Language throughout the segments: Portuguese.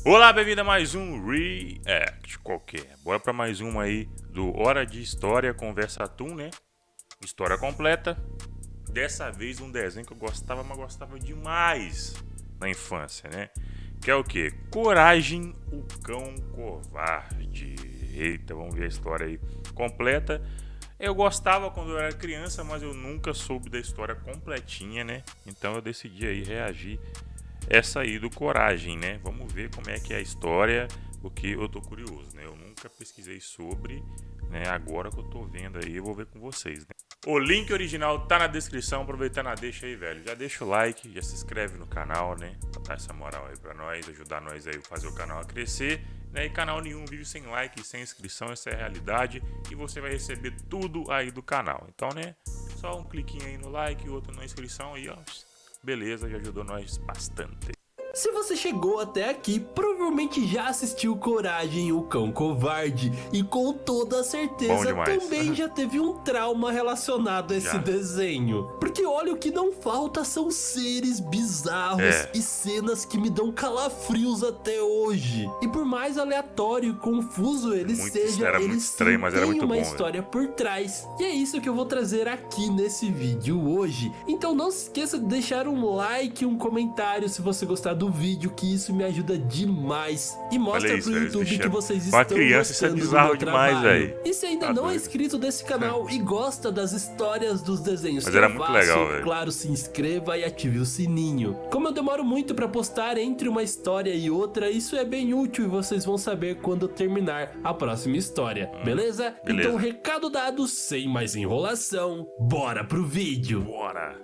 Olá, bem-vindo a mais um React qualquer. Bora pra mais um aí do Hora de História Conversa Atum, né? História completa. Dessa vez um desenho que eu gostava, mas gostava demais na infância, né? Que é o quê? Coragem, o Cão Covarde. Eita, vamos ver a história aí completa. Eu gostava quando eu era criança, mas eu nunca soube da história completinha, né? Então eu decidi aí reagir essa aí do Coragem, né? Vamos ver como é que é a história, porque eu tô curioso, né? Eu nunca pesquisei sobre, né? Agora que eu tô vendo aí, eu vou ver com vocês, né? O link original tá na descrição, aproveitando a deixa aí, velho. Já deixa o like, já se inscreve no canal, né? Pra dar essa moral aí pra nós, ajudar nós aí a fazer o canal a crescer, né? E canal nenhum vive sem like e sem inscrição, essa é a realidade. E você vai receber tudo aí do canal. Então, né? Só um cliquinho aí no like e outro na inscrição aí, ó. Beleza, já ajudou nós bastante. Se você chegou até aqui, provavelmente já assistiu Coragem, o Cão Covarde e com toda certeza também já teve um trauma relacionado a esse desenho. Porque olha, o que não falta são seres bizarros e cenas que me dão calafrios até hoje. E por mais aleatório e confuso ele seja, ele sim tem uma história por trás. E é isso que eu vou trazer aqui nesse vídeo hoje. Então não se esqueça de deixar um like e um comentário se você gostar do vídeo, que isso me ajuda demais e mostra pro YouTube que vocês estão gostando do meu trabalho. E se ainda não é inscrito nesse canal e gosta das histórias dos desenhos que eu faço, claro, se inscreva e ative o sininho. Como eu demoro muito pra postar entre uma história e outra, isso é bem útil e vocês vão saber quando eu terminar a próxima história, beleza? Então, recado dado, sem mais enrolação, bora pro vídeo! Bora!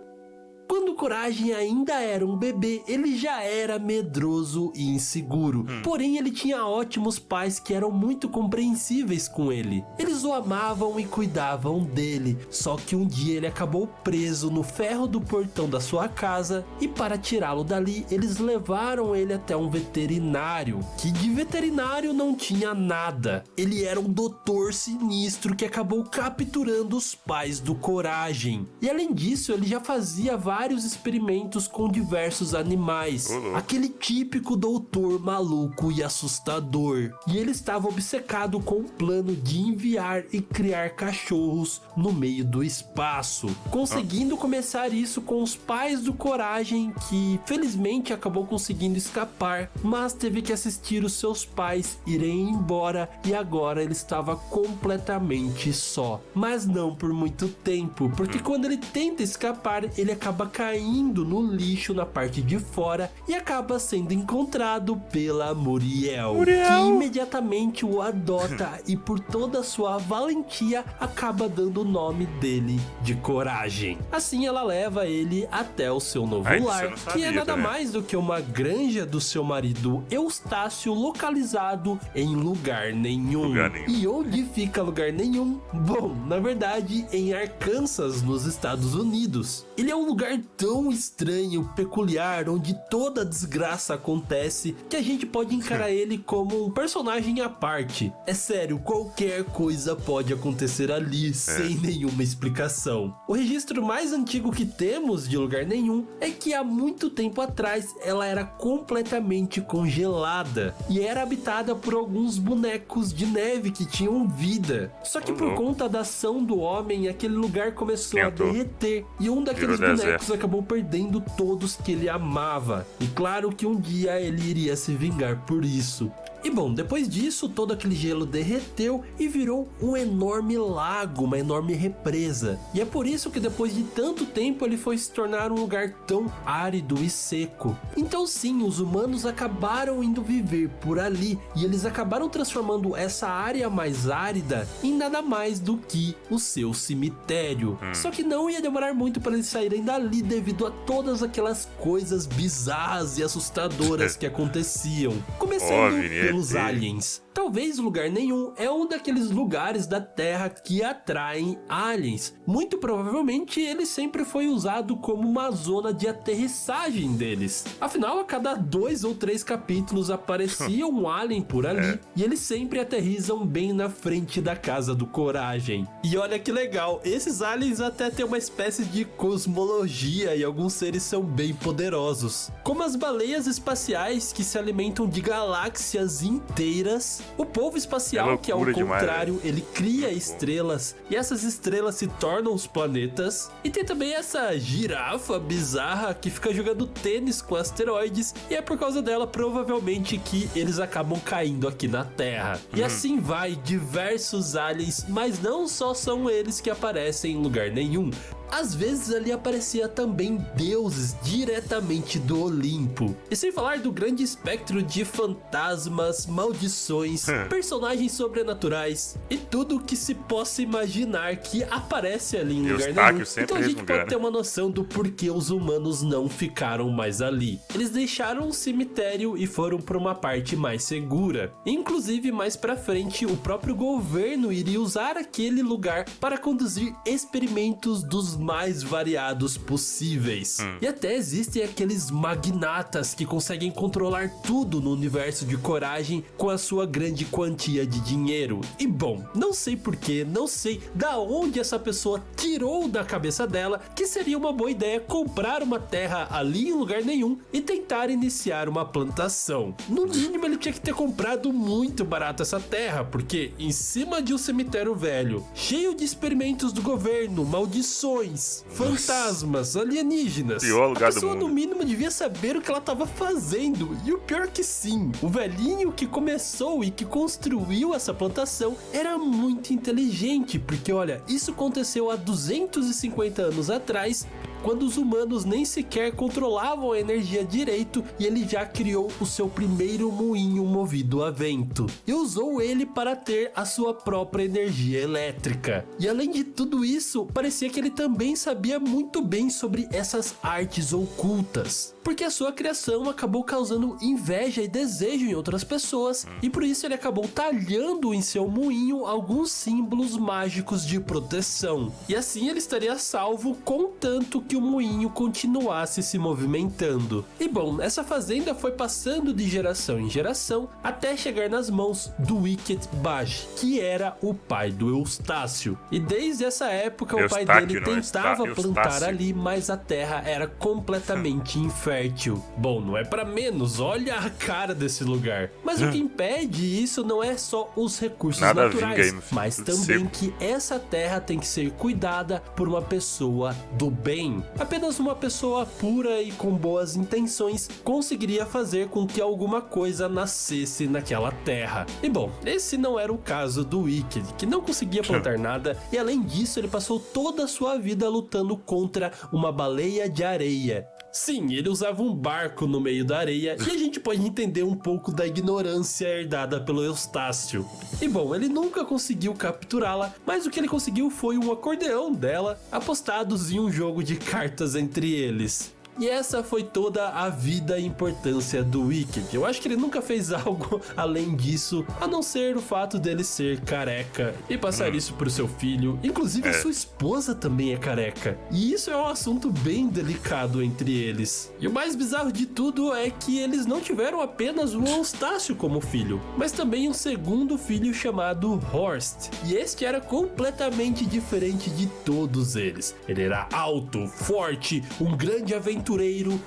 Quando Coragem ainda era um bebê, ele já era medroso e inseguro. Porém, ele tinha ótimos pais que eram muito compreensíveis com ele. Eles o amavam e cuidavam dele. Só que um dia ele acabou preso no ferro do portão da sua casa e para tirá-lo dali, eles levaram ele até um veterinário, que de veterinário não tinha nada. Ele era um doutor sinistro que acabou capturando os pais do Coragem. E além disso, ele já fazia vários experimentos com diversos animais. Aquele típico doutor maluco e assustador. E ele estava obcecado com o plano de enviar e criar cachorros no meio do espaço. Conseguindo começar isso com os pais do Coragem, que felizmente acabou conseguindo escapar, mas teve que assistir os seus pais irem embora e agora ele estava completamente só. Mas não por muito tempo, porque quando ele tenta escapar, ele acaba caindo no lixo na parte de fora e acaba sendo encontrado pela Muriel, que imediatamente o adota e por toda a sua valentia acaba dando o nome dele de Coragem. Assim ela leva ele até o seu novo lar, que é nada mais do que uma granja do seu marido Eustácio, localizado em lugar nenhum. E onde fica lugar nenhum? Bom, na verdade em Arkansas, nos Estados Unidos. Ele é um lugar tão estranho, peculiar, onde toda desgraça acontece, que a gente pode encarar ele como um personagem à parte. É sério, qualquer coisa pode acontecer ali, sem nenhuma explicação. O registro mais antigo que temos de lugar nenhum é que há muito tempo atrás ela era completamente congelada e era habitada por alguns bonecos de neve que tinham vida. Só que por conta da ação do homem, aquele lugar começou a derreter e um daqueles bonecos acabou perdendo todos que ele amava. E claro que um dia ele iria se vingar por isso. E bom, depois disso, todo aquele gelo derreteu e virou um enorme lago, uma enorme represa. E é por isso que depois de tanto tempo ele foi se tornar um lugar tão árido e seco. Então sim, os humanos acabaram indo viver por ali e eles acabaram transformando essa área mais árida em nada mais do que o seu cemitério. Só que não ia demorar muito para eles saírem dali devido a todas aquelas coisas bizarras e assustadoras que aconteciam. Começando pelos aliens. talvez lugar nenhum é um daqueles lugares da Terra que atraem aliens. Muito provavelmente ele sempre foi usado como uma zona de aterrissagem deles. Afinal, a cada 2 ou 3 capítulos aparecia um alien por ali e eles sempre aterrissam bem na frente da casa do Coragem. E olha que legal, esses aliens até têm uma espécie de cosmologia e alguns seres são bem poderosos. Como as baleias espaciais que se alimentam de galáxias inteiras, o povo espacial, que ao contrário, ele cria estrelas e essas estrelas se tornam os planetas. E tem também essa girafa bizarra que fica jogando tênis com asteroides e é por causa dela provavelmente que eles acabam caindo aqui na Terra. E assim vai, diversos aliens, mas não só são eles que aparecem em lugar nenhum. Às vezes ali aparecia também deuses diretamente do Olimpo. E sem falar do grande espectro de fantasmas, maldições, personagens sobrenaturais e tudo que se possa imaginar que aparece ali em lugar nenhum. Então a gente pode ter uma noção do porquê os humanos não ficaram mais ali. Eles deixaram o cemitério e foram para uma parte mais segura. Inclusive mais pra frente o próprio governo iria usar aquele lugar para conduzir experimentos dos mais variados possíveis. E até existem aqueles magnatas que conseguem controlar tudo no universo de Coragem com a sua grande quantia de dinheiro. E bom, não sei porquê, não sei da onde essa pessoa tirou da cabeça dela que seria uma boa ideia comprar uma terra ali em lugar nenhum e tentar iniciar uma plantação. No mínimo ele tinha que ter comprado muito barato essa terra, porque em cima de um cemitério velho, cheio de experimentos do governo, maldições, fantasmas, alienígenas, pior lugar a pessoa do mundo. no mínimo devia saber o que ela estava fazendo. E o pior que sim, o velhinho que começou e que construiu essa plantação era muito inteligente, porque olha, isso aconteceu há 250 anos atrás, quando os humanos nem sequer controlavam a energia direito, e ele já criou o seu primeiro moinho movido a vento e usou ele para ter a sua própria energia elétrica. E além de tudo isso, parecia que ele também sabia muito bem sobre essas artes ocultas, porque a sua criação acabou causando inveja e desejo em outras pessoas, e por isso ele acabou talhando em seu moinho alguns símbolos mágicos de proteção, e assim ele estaria salvo, contanto que o moinho continuasse se movimentando. E bom, essa fazenda foi passando de geração em geração até chegar nas mãos do Wicked Bage, que era o pai do Eustácio. E desde essa época o pai dele tentava plantar ali, mas a terra era completamente infértil. Bom, não é pra menos, olha a cara desse lugar. Mas o que impede isso não é só os recursos naturais, mas também que essa terra tem que ser cuidada por uma pessoa do bem. Apenas uma pessoa pura e com boas intenções conseguiria fazer com que alguma coisa nascesse naquela terra. E bom, esse não era o caso do Wicked, que não conseguia plantar nada, e além disso ele passou toda a sua vida lutando contra uma baleia de areia. Sim, ele usava um barco no meio da areia, e a gente pode entender um pouco da ignorância herdada pelo Eustácio. E bom, ele nunca conseguiu capturá-la, mas o que ele conseguiu foi um acordeão dela, apostados em um jogo de cartas entre eles. E essa foi toda a vida e importância do Wicked. Eu acho que ele nunca fez algo além disso, a não ser o fato dele ser careca e passar isso pro seu filho. Inclusive a sua esposa também é careca, e isso é um assunto bem delicado entre eles. E o mais bizarro de tudo é que eles não tiveram apenas o Eustácio como filho, mas também um segundo filho chamado Horst. E este era completamente diferente de todos eles. Ele era alto, forte, um grande aventureiro,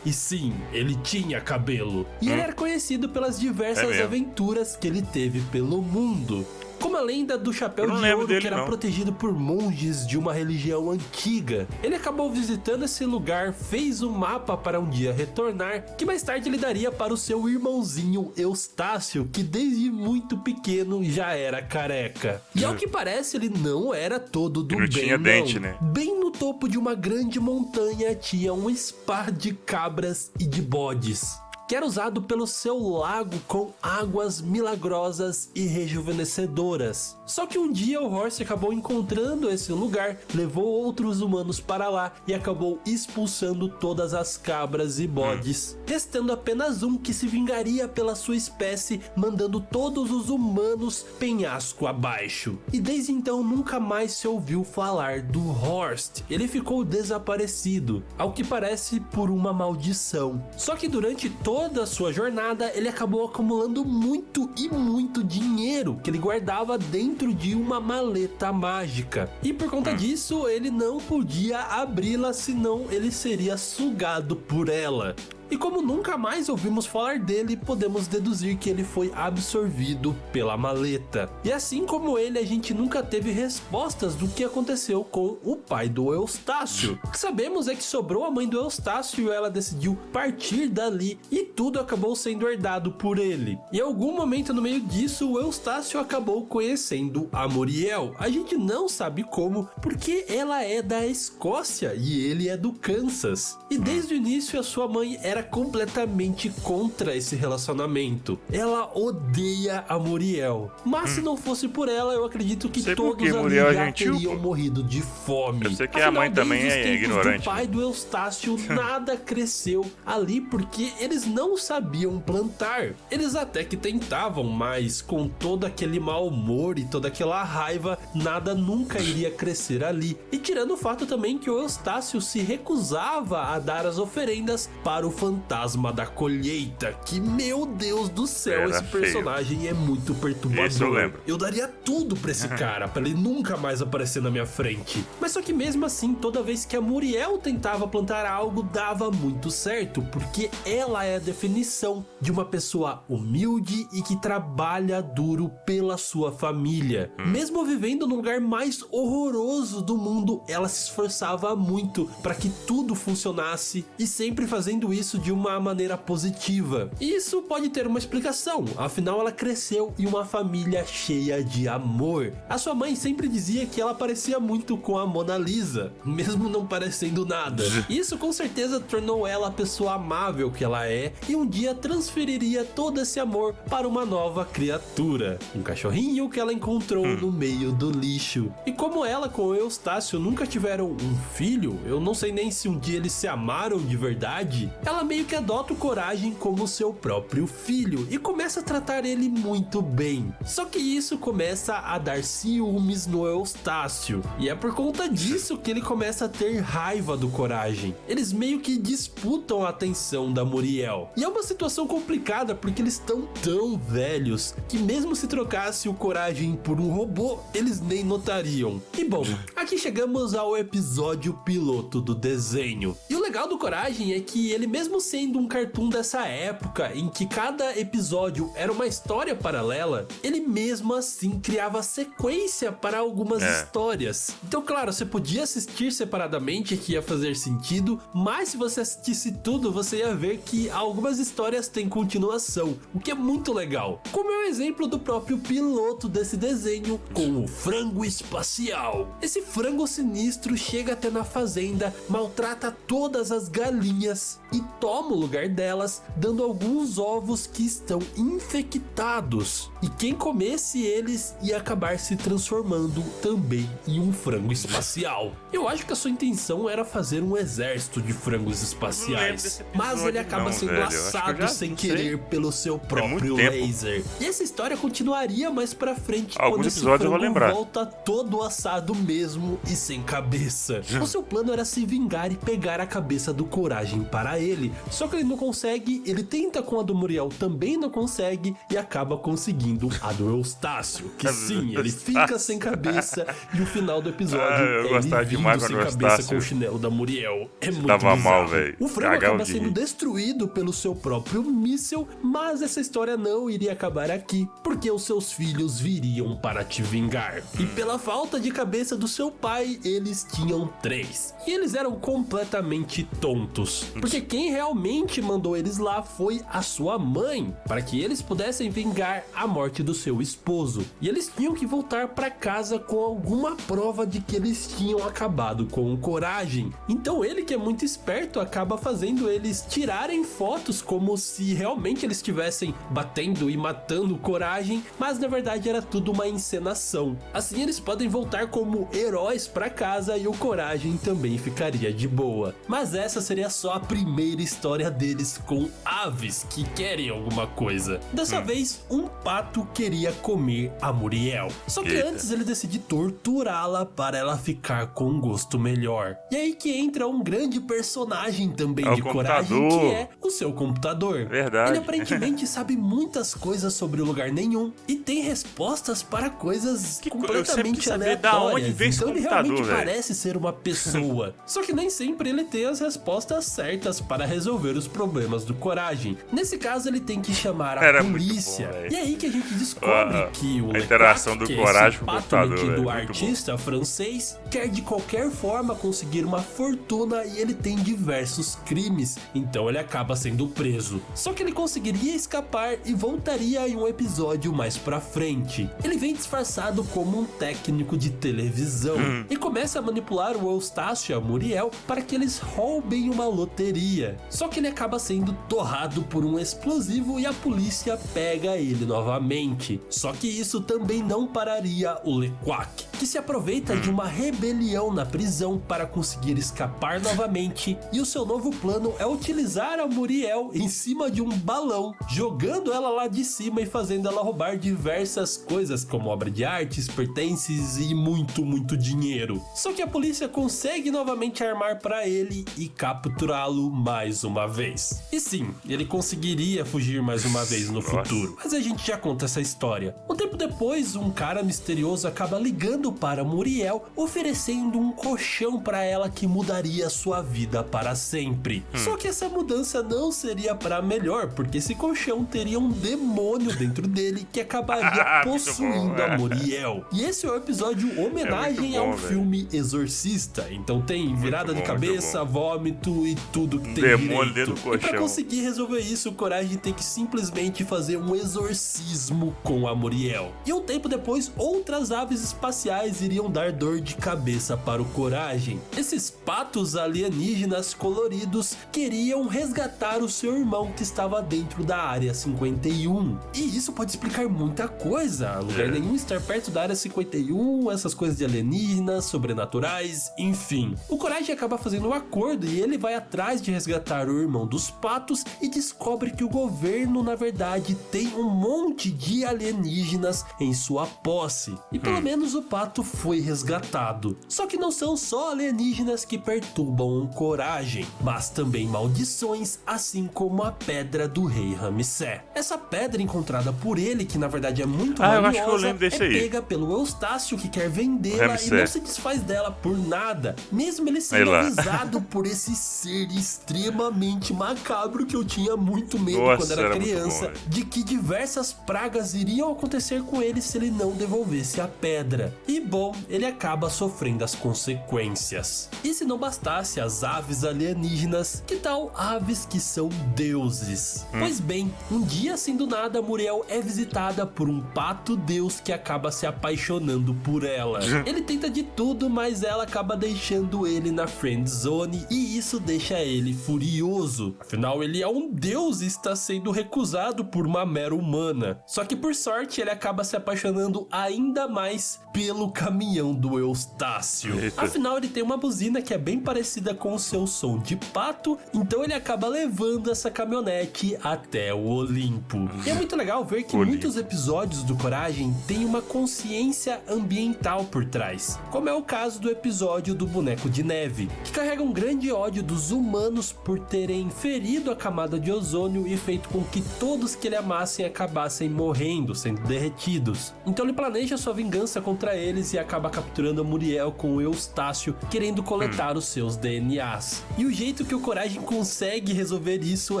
e sim, ele tinha cabelo. E ele era conhecido pelas diversas aventuras que ele teve pelo mundo. Como a lenda do Chapéu de Ouro, que era protegido por monges de uma religião antiga. Ele acabou visitando esse lugar, fez um mapa para um dia retornar, que mais tarde ele daria para o seu irmãozinho Eustácio, que desde muito pequeno já era careca. E ao que parece, ele não era todo do bem, não. Tinha dente, né? Bem no topo de uma grande montanha tinha um spa de cabras e de bodes. que era usado pelo seu lago com águas milagrosas e rejuvenescedoras. Só que um dia o Horst acabou encontrando esse lugar, levou outros humanos para lá e acabou expulsando todas as cabras e bodes, restando apenas um que se vingaria pela sua espécie, mandando todos os humanos penhasco abaixo. E desde então nunca mais se ouviu falar do Horst. Ele ficou desaparecido, ao que parece por uma maldição. Só que durante toda a sua jornada ele acabou acumulando muito e muito dinheiro que ele guardava dentro de uma maleta mágica. E por conta disso ele não podia abri-la, senão ele seria sugado por ela. E como nunca mais ouvimos falar dele, podemos deduzir que ele foi absorvido pela maleta. E assim como ele, a gente nunca teve respostas do que aconteceu com o pai do Eustácio. O que sabemos é que sobrou a mãe do Eustácio e ela decidiu partir dali e tudo acabou sendo herdado por ele. E em algum momento no meio disso, o Eustácio acabou conhecendo a Muriel. A gente não sabe como, porque ela é da Escócia e ele é do Kansas. E desde o início a sua mãe era completamente contra esse relacionamento. Ela odeia a Muriel. Mas se não fosse por ela, eu acredito que todos ali Muriel já é gentil, teriam morrido de fome. Eu sei que a mãe também é ignorante. O pai do Eustácio nada cresceu ali porque eles não sabiam plantar. Eles até que tentavam, mas com todo aquele mau humor e toda aquela raiva, nada nunca iria crescer ali. E tirando o fato também que o Eustácio se recusava a dar as oferendas para o fantasma da colheita, que, meu Deus do céu, Era esse personagem é muito perturbador. Isso eu lembro. Eu daria tudo pra esse cara, pra ele nunca mais aparecer na minha frente. Mas só que mesmo assim, toda vez que a Muriel tentava plantar algo, dava muito certo, porque ela é a definição de uma pessoa humilde e que trabalha duro pela sua família. Mesmo vivendo no lugar mais horroroso do mundo, ela se esforçava muito para que tudo funcionasse e sempre fazendo isso de uma maneira positiva. E isso pode ter uma explicação, afinal ela cresceu em uma família cheia de amor. A sua mãe sempre dizia que ela parecia muito com a Mona Lisa, mesmo não parecendo nada. Isso com certeza tornou ela a pessoa amável que ela é e um dia transferiria todo esse amor para uma nova criatura, um cachorrinho que ela encontrou no meio do lixo. E como ela com o Eustácio nunca tiveram um filho, eu não sei nem se um dia eles se amaram de verdade, ela meio que adota o Coragem como seu próprio filho e começa a tratar ele muito bem. Só que isso começa a dar ciúmes no Eustácio, e é por conta disso que ele começa a ter raiva do Coragem. Eles meio que disputam a atenção da Muriel. E é uma situação complicada porque eles estão tão velhos que mesmo se trocasse o Coragem por um robô, eles nem notariam. E bom, aqui chegamos ao episódio piloto do desenho. E o legal do Coragem é que ele, mesmo sendo um cartoon dessa época em que cada episódio era uma história paralela, ele mesmo assim criava sequência para algumas histórias. Então, claro, você podia assistir separadamente, que ia fazer sentido, mas se você assistisse tudo, você ia ver que algumas histórias têm continuação, o que é muito legal. Como é o exemplo do próprio piloto desse desenho com o frango espacial. Esse frango sinistro chega até na fazenda, maltrata todas as galinhas e toma o lugar delas, dando alguns ovos que estão infectados. E quem comesse eles ia acabar se transformando também em um frango espacial. Eu acho que a sua intenção era fazer um exército de frangos espaciais, mas ele acaba sendo assado sem querer pelo seu próprio laser. E essa história continuaria mais pra frente, quando esse frango volta todo assado mesmo e sem cabeça. O seu plano era se vingar e pegar a cabeça do Coragem para ele, só que ele não consegue, ele tenta com a do Muriel, também não consegue e acaba conseguindo a do Eustácio, que sim, ele fica sem cabeça e o final do episódio é ele vindo sem cabeça com o chinelo da Muriel. É muito bizarro. O frango acaba sendo destruído pelo seu próprio míssil, mas essa história não iria acabar aqui, porque porque os seus filhos viriam para te vingar. E pela falta de cabeça do seu pai, eles tinham 3. E eles eram completamente tontos, porque quem realmente mandou eles lá foi a sua mãe, para que eles pudessem vingar a morte do seu esposo. E eles tinham que voltar para casa com alguma prova de que eles tinham acabado com Coragem. Então ele, que é muito esperto, acaba fazendo eles tirarem fotos como se realmente eles estivessem batendo e matando Coragem, mas na verdade era tudo uma encenação. Assim eles podem voltar como heróis para casa e o Coragem também ficaria de boa. Mas essa seria só a primeira história deles com aves que querem alguma coisa. Dessa vez, um pato queria comer a Muriel. Só que antes ele decide torturá-la para ela ficar com um gosto melhor. E aí que entra um grande personagem também de Coragem, que é o seu computador. Verdade. Ele aparentemente sabe muitas coisas sobre lugar nenhum e tem respostas para coisas completamente aleatórias. Então ele realmente parece ser uma pessoa. Só que nem sempre ele tem as respostas certas para resolver os problemas do Coragem. Nesse caso ele tem que chamar a polícia. E é aí que a gente descobre que o interação do Coragem com o computador, do artista francês, quer de qualquer forma conseguir uma fortuna e ele tem diversos crimes. Então ele acaba sendo preso. Só que ele conseguiria escapar e voltaria em um episódio mais pra frente. Ele vem disfarçado como um técnico de televisão e começa a manipular o Eustácio e a Muriel para que eles roubem uma loteria. Só que ele acaba sendo torrado por um explosivo e a polícia pega ele novamente. Só que isso também não pararia o Leclerc, que se aproveita de uma rebelião na prisão para conseguir escapar novamente, e o seu novo plano é utilizar a Muriel em cima de um balão, jogando ela lá de cima e fazendo ela roubar diversas coisas como obra de artes, pertences e muito dinheiro. Só que a polícia consegue novamente armar para ele e capturá-lo mais uma vez. E sim, ele conseguiria fugir mais uma vez no futuro, mas a gente já conta essa história. Um tempo depois, um cara misterioso acaba ligando para Muriel, oferecendo um colchão para ela que mudaria sua vida para sempre. Só que essa mudança não seria para melhor, porque esse colchão teria um demônio dentro dele que acabaria possuindo a Muriel. E esse é o episódio homenagem ao filme Exorcista. Então tem virada de cabeça, vômito e tudo que tem demônio dentro do colchão. E para conseguir resolver isso, o Coragem tem que simplesmente fazer um exorcismo com a Muriel. E um tempo depois, outras aves espaciais iriam dar dor de cabeça para o Coragem. Esses patos alienígenas coloridos queriam resgatar o seu irmão que estava dentro da Área 51. E isso pode explicar muita coisa. Lugar nenhum estar perto da Área 51, essas coisas de alienígenas, sobrenaturais, enfim. O Coragem acaba fazendo um acordo e ele vai atrás de resgatar o irmão dos patos e descobre que o governo, na verdade, tem um monte de alienígenas em sua posse. E pelo menos o pato foi resgatado. Só que não são só alienígenas que perturbam o Coragem, mas também maldições, assim como a pedra do rei Ramsés. Essa pedra encontrada por ele, que na verdade é muito valiosa, eu acho que eu lembro desse aí. Pega pelo Eustácio, que quer vendê-la e não se desfaz dela por nada, mesmo ele sendo avisado por esse ser extremamente macabro que eu tinha muito medo quando era criança, de que diversas pragas iriam acontecer com ele se ele não devolvesse a pedra. E bom, ele acaba sofrendo as consequências. E se não bastasse as aves alienígenas, que tal aves que são deuses? Pois bem, um dia assim do nada, Muriel é visitada por um pato deus que acaba se apaixonando por ela. Ele tenta de tudo, mas ela acaba deixando ele na friend zone e isso deixa ele furioso. Afinal, ele é um deus e está sendo recusado por uma mera humana. Só que por sorte, ele acaba se apaixonando ainda mais pelo caminhão do Eustácio. Afinal, ele tem uma buzina que é bem parecida com o seu som de pato, então ele acaba levando essa caminhonete até o Olimpo. E é muito legal ver que muitos episódios do Coragem têm uma consciência ambiental por trás, como é o caso do episódio do Boneco de Neve, que carrega um grande ódio dos humanos por terem ferido a camada de ozônio e feito com que todos que ele amassem acabassem morrendo, sendo derretidos. Então ele planeja sua vingança contra eles e acaba capturando a Muriel com o Eustácio, querendo coletar os seus DNAs. E o jeito que o Coragem consegue resolver isso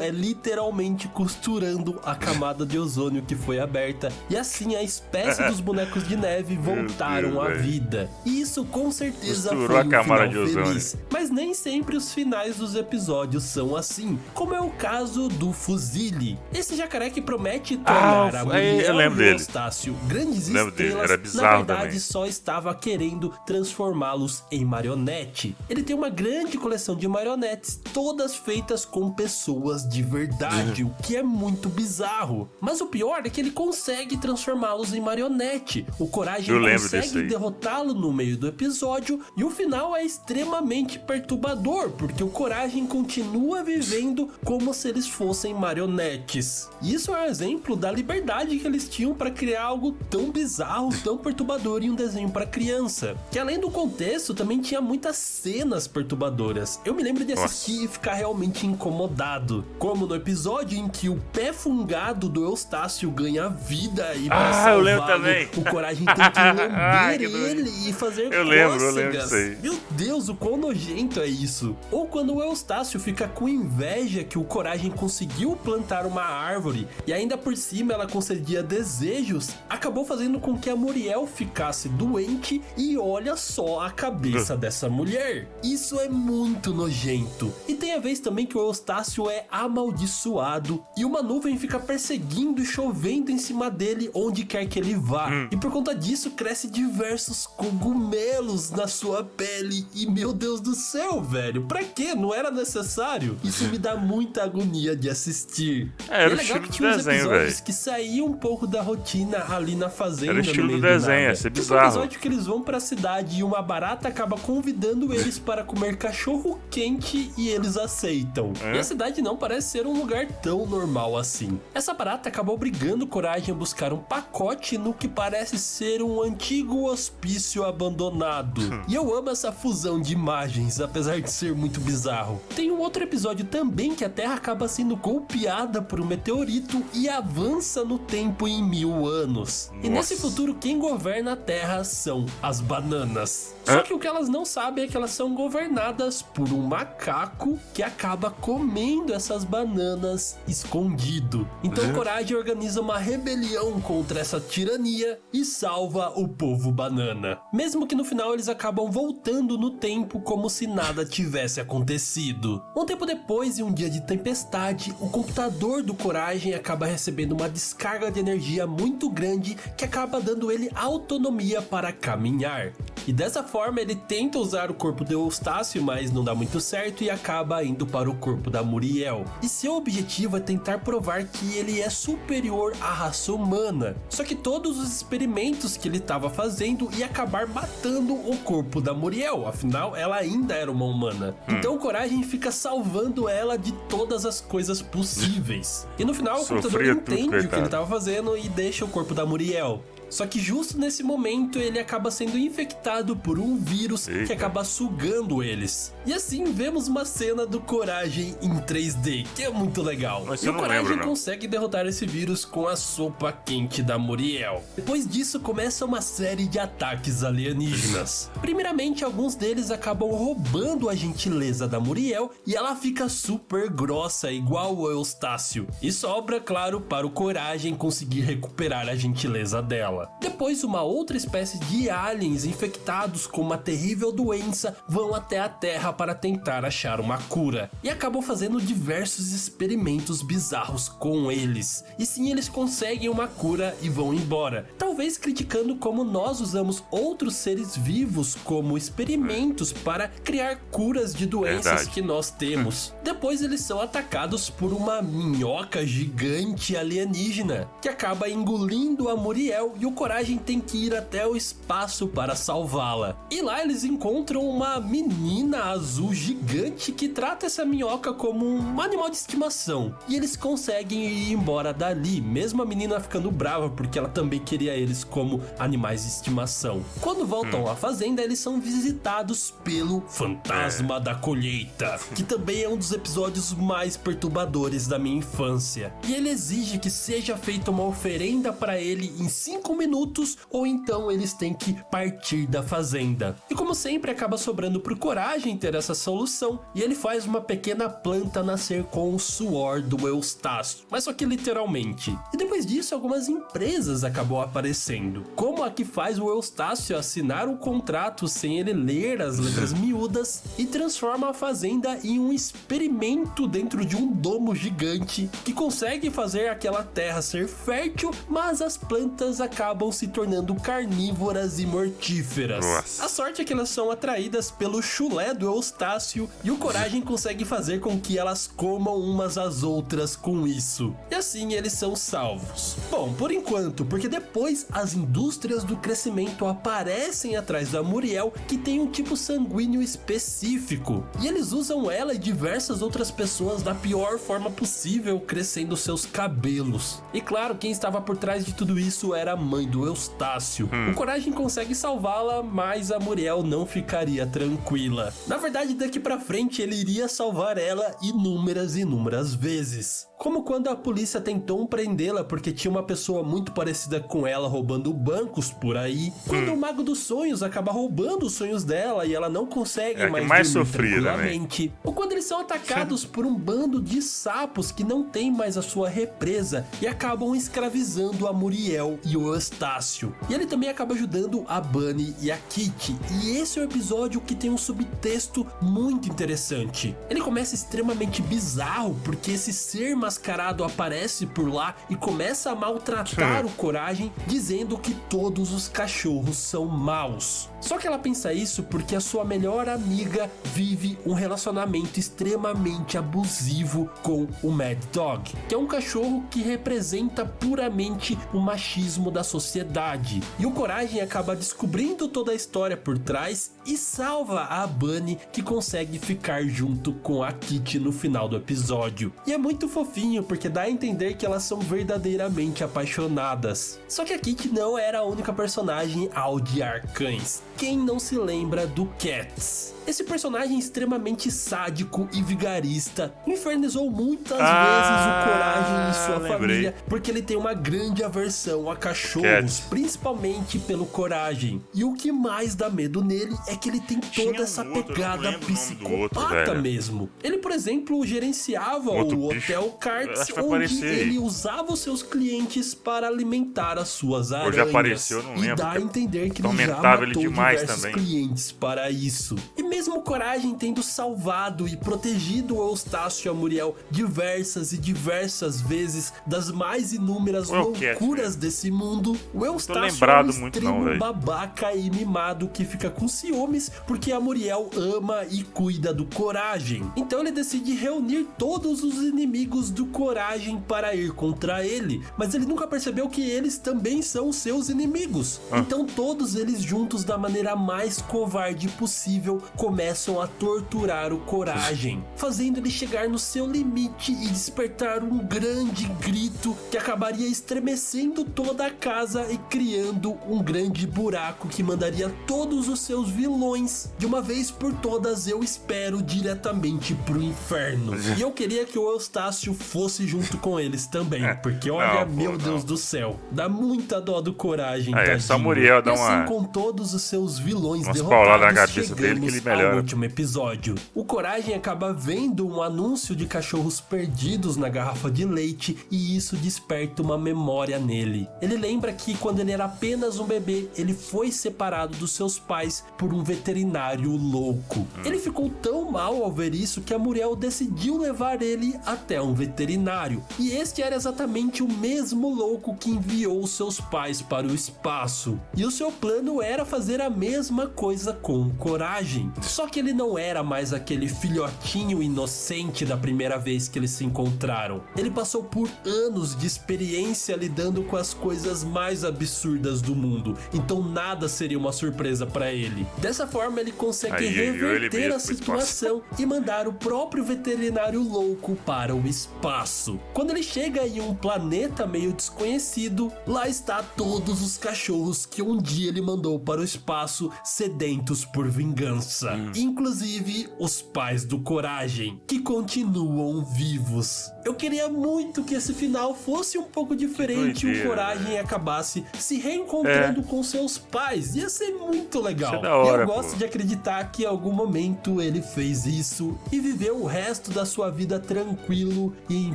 é literalmente costurando a camada de ozônio que foi aberta, e assim a espécie dos bonecos de neve voltaram à vida. E isso com certeza Costurou foi a um camada final de ozônio. feliz. Mas nem sempre os finais dos episódios são assim, como é o caso do Fuzile. Esse jacaré que promete tornar a Muriel eu lembro e o dele. Eustácio grandes Lembro dele, estrelas, era bizarro na verdade também. só estava querendo transformá-los em marionete. Ele tem uma grande coleção de marionetes, todas feitas com pessoas de verdade, o que é muito bizarro. Mas o pior é que ele consegue transformá-los em marionete. O Coragem Eu lembro desse consegue aí. derrotá-lo no meio do episódio, e o final é extremamente perturbador, porque o Coragem continua vivendo como se eles fossem marionetes. E isso é um exemplo da liberdade que eles tinham para criar algo tão bizarro, tão perturbador em um desenho para criança. Que além do contexto, também tinha muitas cenas perturbadoras. Eu me lembro de assistir e ficar realmente incomodado. Como no episódio em que o pé fungado do Eustácio ganha vida e para eu lembro salvá-lo, também. o Coragem tem que lamber Que doido. ele e fazer Eu lembro cócegas. disso aí. Meu Deus, o quão nojento é isso. Ou quando o Eustácio fica com inveja que o Coragem conseguiu plantar uma árvore e ainda por cima ela concedia desejos, acabou fazendo com que a Muriel ficasse doente, e olha só a cabeça dessa mulher. Isso é muito nojento. E tem a vez também que o Eustácio é amaldiçoado e uma nuvem fica perseguindo e chovendo em cima dele onde quer que ele vá. E por conta disso cresce diversos cogumelos na sua pele. E meu Deus do céu, velho, pra quê? Não era necessário? Isso me dá muita agonia de assistir. Era E o legal estilo que do tinha uns desenho, episódios velho. que saíam um pouco da rotina ali na fazenda. Era o estilo no meio do desenho, nada. ia ser Tipo bizarro. um episódio que eles vão pra cidade e uma barata acaba convidando eles para comer cachorro quente e eles aceitam. E a cidade não parece ser um lugar tão normal assim. Essa barata acaba obrigando Coragem a buscar um pacote no que parece ser um antigo hospício abandonado. E eu amo essa fusão de imagens, apesar de ser muito bizarro. Tem um outro episódio também que a Terra acaba sendo golpeada por um meteorito e avança no tempo em 1000 anos. E nesse futuro quem governa a Terra são as bananas. Só que o que elas não sabem é que elas são governadas por um macaco que acaba comendo essas bananas escondido. Então Coragem organiza uma rebelião contra essa tirania e salva o povo banana. Mesmo que no final eles acabam voltando no tempo como se nada tivesse acontecido. Um tempo depois, em um dia de tempestade, o computador do Coragem acaba recebendo uma descarga de energia muito grande que acaba dando ele autonomia para caminhar. E dessa forma ele tenta usar o corpo do Eustácio, mas não dá muito certo e acaba indo para o corpo da Muriel. E seu objetivo é tentar provar que ele é superior à raça humana. Só que todos os experimentos que ele estava fazendo ia acabar matando o corpo da Muriel, afinal ela ainda era uma humana. Então o Coragem fica salvando ela de todas as coisas possíveis. E no final o computador entende o que ele estava fazendo e deixa o corpo da Muriel. Só que justo nesse momento ele acaba sendo infectado por um vírus que acaba sugando eles. E assim vemos uma cena do Coragem em 3D, que é muito legal. Mas e o Coragem não. consegue derrotar esse vírus com a sopa quente da Muriel. Depois disso começa uma série de ataques alienígenas. Primeiramente, alguns deles acabam roubando a gentileza da Muriel e ela fica super grossa, igual o Eustácio. E sobra, claro, para o Coragem conseguir recuperar a gentileza dela. Depois, uma outra espécie de aliens infectados com uma terrível doença vão até a Terra para tentar achar uma cura. E acabam fazendo diversos experimentos bizarros com eles. E sim, eles conseguem uma cura e vão embora. Talvez criticando como nós usamos outros seres vivos como experimentos para criar curas de doenças que nós temos. Depois eles são atacados por uma minhoca gigante alienígena que acaba engolindo a Muriel e o Coragem tem que ir até o espaço para salvá-la. salvá-la. E lá eles encontram uma menina azul gigante que trata essa minhoca como um animal de estimação. E eles conseguem ir embora dali, mesmo a menina ficando brava porque ela também queria eles como animais de estimação. Quando voltam à fazenda, eles são visitados pelo Fantasma da Colheita, que também é um dos episódios mais perturbadores da minha infância. E ele exige que seja feita uma oferenda para ele em 5 minutos, ou então eles têm que partir da fazenda. E como sempre, acaba sobrando pro Coragem ter essa solução, e ele faz uma pequena planta nascer com o suor do Eustácio, mas só que literalmente. E depois disso, algumas empresas acabam aparecendo, como a que faz o Eustácio assinar um contrato sem ele ler as letras miúdas e transforma a fazenda em um experimento dentro de um domo gigante que consegue fazer aquela terra ser fértil, mas as plantas acabam se tornando carnívoras e mortíferas. Nossa. A sorte é que elas são atraídas pelo chulé do Eustácio e o Coragem consegue fazer com que elas comam umas às outras com isso. E assim eles são salvos. Bom, por enquanto, porque depois as indústrias do crescimento aparecem atrás da Muriel, que tem um tipo sanguíneo específico. E eles usam ela e diversas outras pessoas da pior forma possível, crescendo seus cabelos. E claro, quem estava por trás de tudo isso era a mãe do Eustácio. O Coragem consegue salvá-la, mas a Muriel não ficaria tranquila. Na verdade, daqui pra frente ele iria salvar ela inúmeras vezes. Como quando a polícia tentou prendê-la porque tinha uma pessoa muito parecida com ela roubando bancos por aí. Quando o Mago dos Sonhos acaba roubando os sonhos dela e ela não consegue mais dormir tranquilamente. Ou quando eles são atacados por um bando de sapos que não tem mais a sua represa e acabam escravizando a Muriel e o Eustácio. E ele também acaba ajudando a Bunny e a Kitty. E esse é o episódio que tem um subtexto muito interessante. Ele começa extremamente bizarro porque esse ser mascarado aparece por lá e começa a maltratar o Coragem, dizendo que todos os cachorros são maus. Só que ela pensa isso porque a sua melhor amiga vive um relacionamento extremamente abusivo com o Mad Dog, que é um cachorro que representa puramente o machismo da sociedade. E o Coragem acaba descobrindo toda a história por trás e salva a Bunny, que consegue ficar junto com a Kitty no final do episódio. E é muito fofinho porque dá a entender que elas são verdadeiramente apaixonadas. Só que a Kitty não era a única personagem a odiar cães. Quem não se lembra do Cats? Esse personagem extremamente sádico e vigarista infernizou muitas vezes o Coragem e sua família porque ele tem uma grande aversão a cachorros, principalmente pelo Coragem. E o que mais dá medo nele é que ele tem toda essa pegada psicopata mesmo. Ele, por exemplo, gerenciava o Hotel Cards, onde ele usava os seus clientes para alimentar as suas aranhas. Já apareceu, não lembro. E dá a entender que ele já matou diversos também. clientes para isso. E mesmo Coragem tendo salvado e protegido o Eustácio e a Muriel diversas vezes das mais inúmeras loucuras desse mundo, o Eustácio é um extremo babaca e mimado que fica com ciúmes porque a Muriel ama e cuida do Coragem. Então ele decide reunir todos os inimigos do Coragem para ir contra ele, mas ele nunca percebeu que eles também são seus inimigos. Então todos eles juntos, da maneira mais covarde possível, começam a torturar o Coragem, fazendo ele chegar no seu limite e despertar um grande grito que acabaria estremecendo toda a casa e criando um grande buraco que mandaria todos os seus vilões, de uma vez por todas, eu espero, diretamente pro inferno. E eu queria que o Eustácio fosse junto com eles também, porque olha, meu Deus do céu, dá muita dó do Coragem, tadinho. Só Muriel dá assim, com todos os seus vilões derrotados, na cabeça dele que ele melhora. Ao último episódio. O Coragem acaba vendo um anúncio de cachorros perdidos na garrafa de leite e isso desperta uma memória nele. Ele lembra que quando ele era apenas um bebê, ele foi separado dos seus pais por um veterinário louco. Ele ficou tão mal ao ver isso que a Muriel decidiu levar ele até um veterinário. E este era exatamente o mesmo louco que enviou seus pais para o espaço. E o seu plano era fazer a mesma coisa com Coragem. Só que ele não era mais aquele filhotinho inocente da primeira vez que eles se encontraram. Ele passou por anos de experiência lidando com as coisas mais absurdas do mundo, então nada seria uma surpresa pra ele. Dessa forma ele consegue reverter a situação e mandar o próprio veterinário louco para o espaço. Quando ele chega em um planeta meio desconhecido, lá está todos os cachorros que um dia ele mandou para o espaço sedentos por vingança. Inclusive os pais do Coragem, que continuam vivos. Eu queria muito que esse final fosse um pouco diferente e o Coragem acabasse se reencontrando com seus pais. Ia ser muito legal. Isso é da hora, eu gosto de acreditar que em algum momento ele fez isso e viveu o resto da sua vida tranquilo e em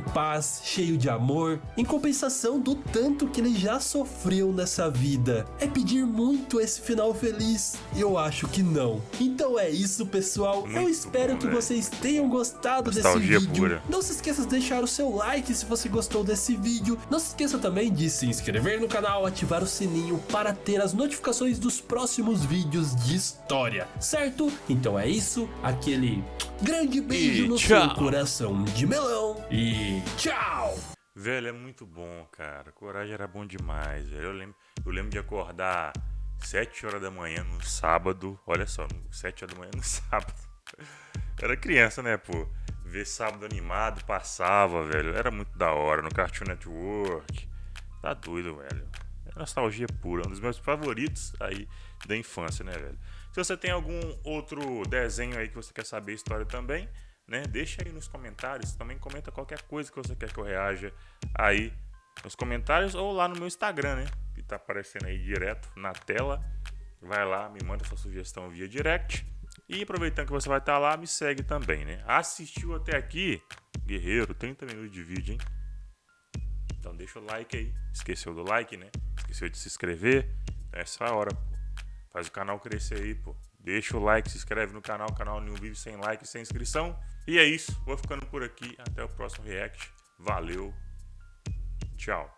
paz, cheio de amor, em compensação do tanto que ele já sofreu nessa vida. É pedir muito esse final feliz? Eu acho que não. Então é isso, pessoal. Muito eu espero bom, que vocês tenham gostado Nostalgia desse vídeo. pura. Não se esqueça de deixar o seu like se você gostou desse vídeo. Não se esqueça também de se inscrever no canal, ativar o sininho para ter as notificações dos próximos vídeos de história, certo? Então é isso, aquele grande beijo no seu coração de melão e tchau! Velho, é muito bom, cara. Coragem era bom demais, velho. Eu lembro de acordar 7 horas da manhã no sábado. Olha só, 7 horas da manhã no sábado. Era criança, né, pô? Ver sábado animado, passava, velho. Era muito da hora, no Cartoon Network. Tá doido, velho. É nostalgia pura, um dos meus favoritos aí da infância, né, velho? Se você tem algum outro desenho aí que você quer saber a história também, né? Deixa aí nos comentários. Também comenta qualquer coisa que você quer que eu reaja aí nos comentários ou lá no meu Instagram, né? Que tá aparecendo aí direto na tela. Vai lá, me manda sua sugestão via direct. E aproveitando que você vai estar lá, me segue também, né? Assistiu até aqui? Guerreiro, 30 minutos de vídeo, hein? Então deixa o like aí. Esqueceu do like, né? Esqueceu de se inscrever. Essa é a hora, pô. Faz o canal crescer aí, pô. Deixa o like, se inscreve no canal. O canal não vive sem like e sem inscrição. E é isso. Vou ficando por aqui. Até o próximo react. Valeu. Tchau.